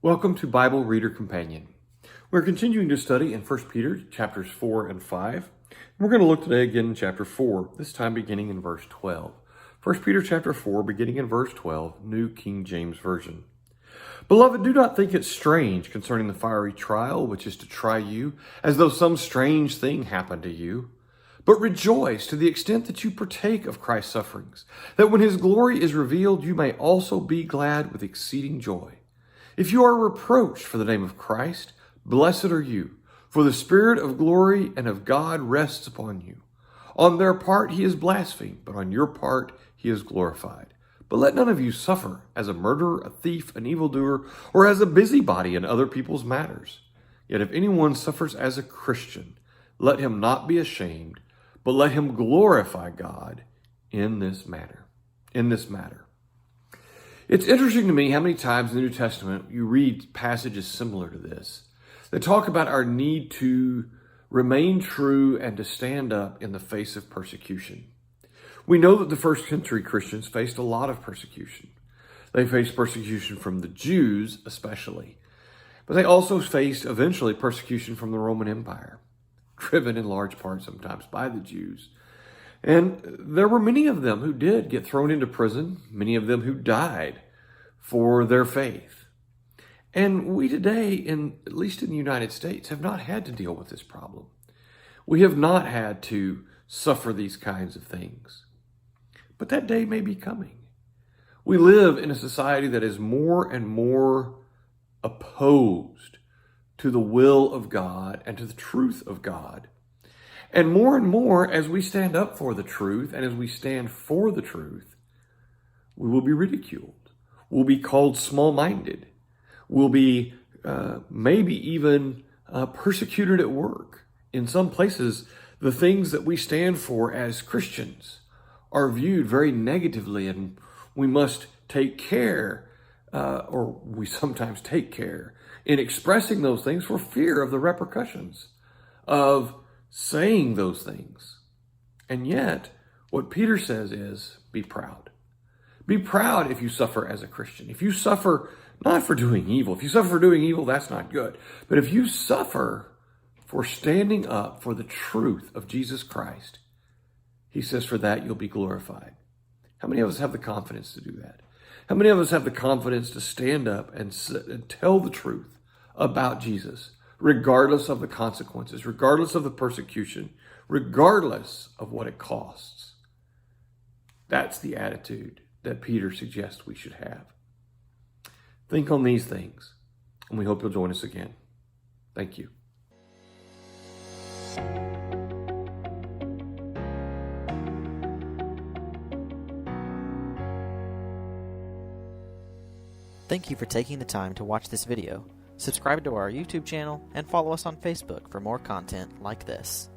Welcome to Bible Reader Companion. We're continuing to study in 1 Peter chapters 4 and 5. We're going to look today again in chapter 4, this time beginning in verse 12. 1 Peter chapter 4, beginning in verse 12, New King James Version. Beloved, do not think it strange concerning the fiery trial which is to try you, as though some strange thing happened to you. But rejoice to the extent that you partake of Christ's sufferings, that when his glory is revealed, you may also be glad with exceeding joy. If you are reproached for the name of Christ, blessed are you, for the Spirit of glory and of God rests upon you. On their part he is blasphemed, but on your part he is glorified. But let none of you suffer as a murderer, a thief, an evildoer, or as a busybody in other people's matters. Yet if anyone suffers as a Christian, let him not be ashamed, but let him glorify God in this matter. It's interesting to me how many times in the New Testament you read passages similar to this that talk about our need to remain true and to stand up in the face of persecution. We know that the first century Christians faced a lot of persecution. They faced persecution from the Jews especially, but they also faced eventually persecution from the Roman Empire, driven in large part sometimes by the Jews. And there were many of them who did get thrown into prison, many of them who died for their faith. And we today, at least in the United States, have not had to deal with this problem. We have not had to suffer these kinds of things. But that day may be coming. We live in a society that is more and more opposed to the will of God and to the truth of God. And more, as we stand up for the truth and as we stand for the truth, we will be ridiculed. We'll be called small-minded. We'll be maybe even persecuted at work. In some places, the things that we stand for as Christians are viewed very negatively, and we must take care, or we sometimes take care, in expressing those things for fear of the repercussions of saying those things. And yet, what Peter says is, be proud. Be proud if you suffer as a Christian. If you suffer not for doing evil. If you suffer for doing evil, that's not good. But if you suffer for standing up for the truth of Jesus Christ, he says for that you'll be glorified. How many of us have the confidence to do that? How many of us have the confidence to stand up and tell the truth about Jesus, regardless of the consequences, regardless of the persecution, regardless of what it costs? That's the attitude that Peter suggests we should have. Think on these things, and we hope you'll join us again. Thank you. Thank you for taking the time to watch this video. Subscribe to our YouTube channel and follow us on Facebook for more content like this.